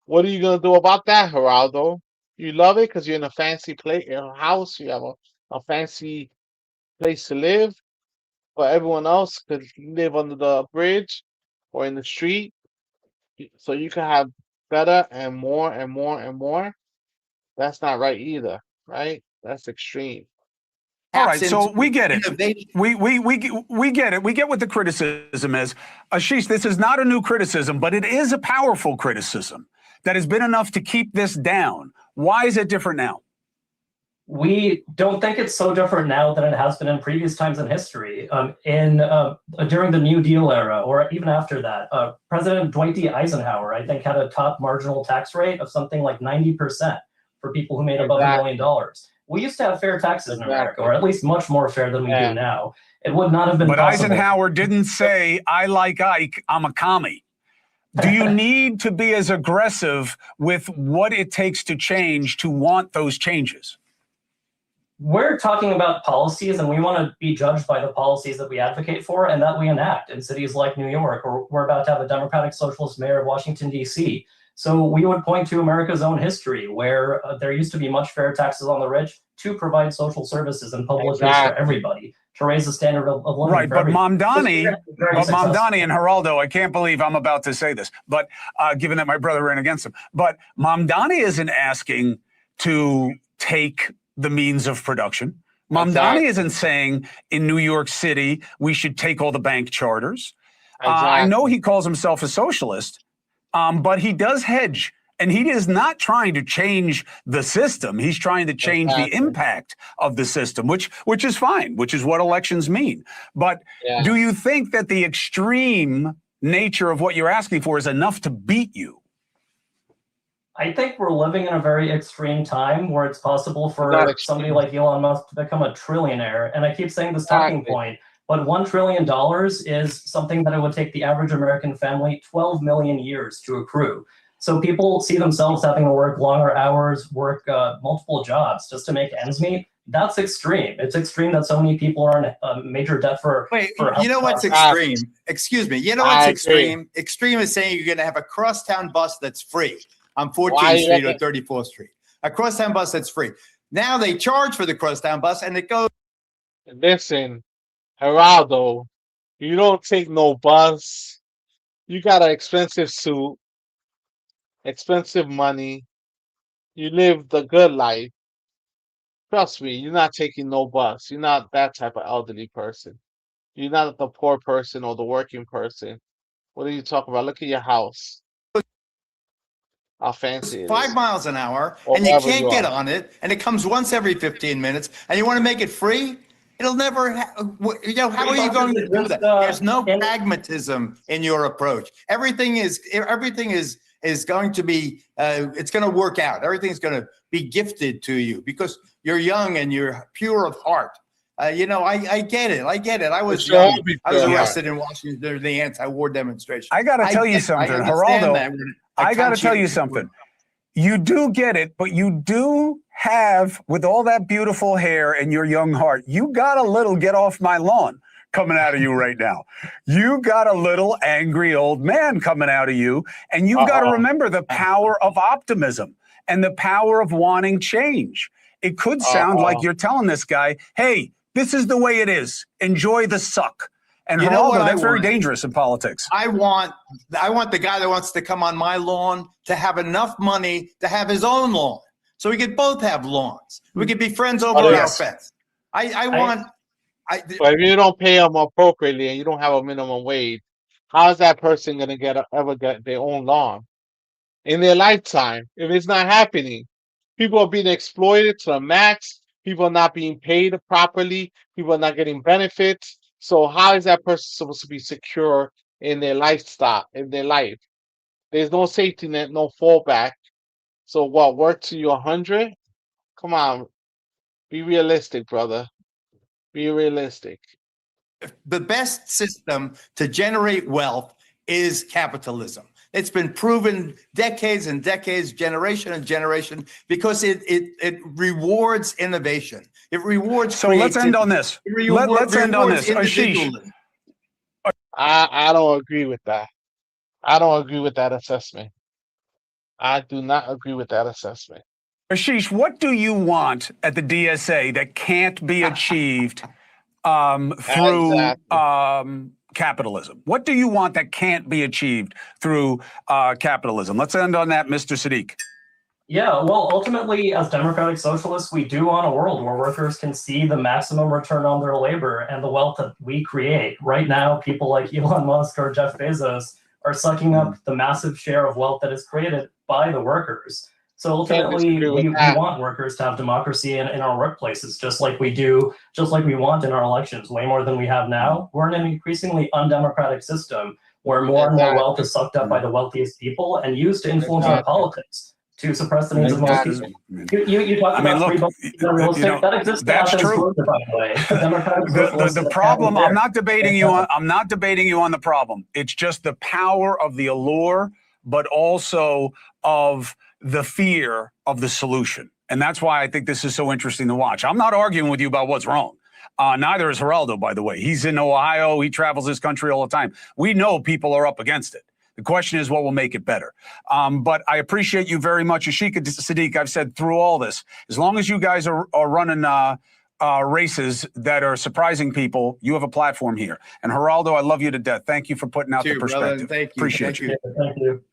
what are you gonna do about that, Geraldo? You love it because you're in a fancy place, in a house. You have a fancy place to live, but everyone else could live under the bridge or in the street. So you can have better and more and more and more. That's not right either, right? That's extreme. All right, so into we get it. innovation. We get it. We get what the criticism is. Ashish, this is not a new criticism, but it is a powerful criticism that has been enough to keep this down. Why is it different now? We don't think it's so different now than it has been in previous times in history. During the New Deal era, or even after that, President Dwight D. Eisenhower, I think, had a top marginal tax rate of something like 90% for people who made above $1 million. We used to have fair taxes in America, or at least much more fair than we do now. It would not have been possible. But Eisenhower didn't say, I like Ike, I'm a commie. Do you need to be as aggressive with what it takes to change to want those changes? We're talking about policies, and we want to be judged by the policies that we advocate for and that we enact in cities like New York, or we're about to have a Democratic Socialist mayor of Washington, D.C. So we would point to America's own history, where there used to be much fairer taxes on the rich to provide social services and public goods for everybody, to raise the standard of living. Right, but Mamdani and her. Geraldo, I can't believe I'm about to say this, but given that my brother ran against him, but Mamdani isn't asking to take the means of production. Mamdani isn't saying in New York City we should take all the bank charters. I know he calls himself a socialist, but he does hedge, and he is not trying to change the system. He's trying to change the impact of the system, which is fine, which is what elections mean. But do you think that the extreme nature of what you're asking for is enough to beat you? I think we're living in a very extreme time where it's possible for somebody like Elon Musk to become a trillionaire. And I keep saying this talking point, but $1 trillion is something that it would take the average American family 12 million years to accrue. So people see themselves having to work longer hours, work multiple jobs just to make ends meet. That's extreme. It's extreme that so many people are in major debt for. Wait, you know what's extreme? Excuse me. You know what's extreme? Extreme is saying you're going to have a crosstown bus that's free on 14th Street or 34th Street. A crosstown bus that's free. Now they charge for the crosstown bus, and it goes. Listen, Geraldo, you don't take no bus. You got an expensive suit, expensive money. You live the good life. Trust me, you're not taking no bus. You're not that type of elderly person. You're not the poor person or the working person. What are you talking about? Look at your house. How fancy it is. 5 miles an hour, and you can't get on it, and it comes once every 15 minutes, and you want to make it free? It'll never, how are you going to do that? There's no pragmatism in your approach. Everything is going to be, it's going to work out. Everything's going to be gifted to you because you're young and you're pure of heart. I get it. I was young. I was arrested in Washington during the anti-war demonstration. I got to tell you something, Geraldo. I got to tell you something. You do get it, but you do have, with all that beautiful hair and your young heart, you got a little get off my lawn coming out of you right now. You got a little angry old man coming out of you, and you've got to remember the power of optimism and the power of wanting change. It could sound like you're telling this guy, hey, this is the way it is. Enjoy the suck. And Geraldo, that's very dangerous in politics. I want the guy that wants to come on my lawn to have enough money to have his own lawn. So we could both have lawns. We could be friends over our fence. But if you don't pay them appropriately and you don't have a minimum wage, how is that person going to ever get their own lawn in their lifetime if it's not happening? People are being exploited to the max. People are not being paid properly. People are not getting benefits. So how is that person supposed to be secure in their lifestyle, in their life? There's no safety net, no fallback. So what, work to you 100? Come on, be realistic, brother. Be realistic. The best system to generate wealth is capitalism. It's been proven decades and decades, generation and generation, because it rewards innovation. It rewards. So let's end on this. Let's end on this. Ashish. I don't agree with that. I don't agree with that assessment. I do not agree with that assessment. Ashish, what do you want at the DSA that can't be achieved through capitalism? What do you want that can't be achieved through capitalism? Let's end on that, Mr. Sadiq. Yeah, well, ultimately, as democratic socialists, we do want a world where workers can see the maximum return on their labor and the wealth that we create. Right now, people like Elon Musk or Jeff Bezos are sucking up the massive share of wealth that is created by the workers. So ultimately, we want workers to have democracy in our workplaces, just like we want in our elections, way more than we have now. We're in an increasingly undemocratic system where more and more wealth is sucked up by the wealthiest people and used to influence our politics, to suppress the needs of most people. You talk about free real estate, that exists. That's true. By the way, the problem. I'm not debating you on. I'm not debating you on the problem. It's just the power of the allure, but also of the fear of the solution. And that's why I think this is so interesting to watch. I'm not arguing with you about what's wrong. Neither is Geraldo, by the way. He's in Ohio. He travels this country all the time. We know people are up against it. The question is what will make it better. But I appreciate you very much, Ashika Sadiq. I've said through all this, as long as you guys are running races that are surprising people, you have a platform here. And Geraldo, I love you to death. Thank you for putting out the perspective. Thank you. Appreciate you. Thank you.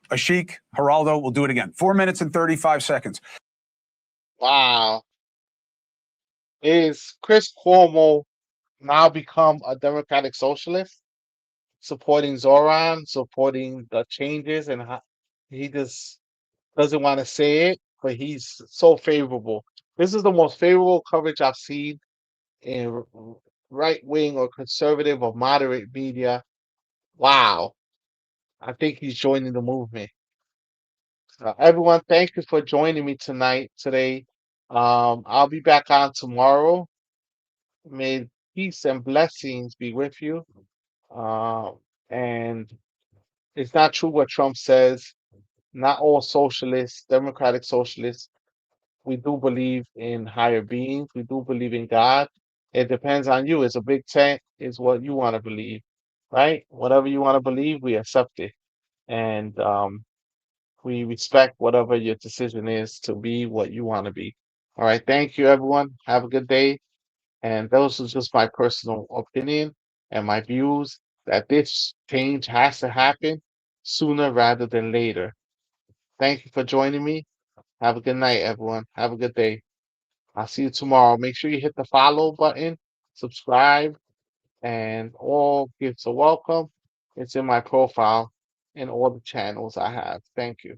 Ashik, Geraldo, we'll do it again. 4 minutes and 35 seconds. Wow. Is Chris Cuomo now become a democratic socialist, supporting Zoran, supporting the changes, and he just doesn't want to say it, but he's so favorable. This is the most favorable coverage I've seen in right-wing or conservative or moderate media. Wow. I think he's joining the movement. Everyone, thank you for joining me today. I'll be back on tomorrow. May peace and blessings be with you. And it's not true what Trump says. Not all socialists, democratic socialists, we do believe in higher beings. We do believe in God. It depends on you. It's a big tent, is what you want to believe, right? Whatever you want to believe, we accept it. And we respect whatever your decision is to be what you want to be. All right. Thank you, everyone. Have a good day. And those are just my personal opinion and my views that this change has to happen sooner rather than later. Thank you for joining me. Have a good night, everyone. Have a good day. I'll see you tomorrow. Make sure you hit the follow button, subscribe, and all gifts are welcome. It's in my profile in all the channels I have. Thank you.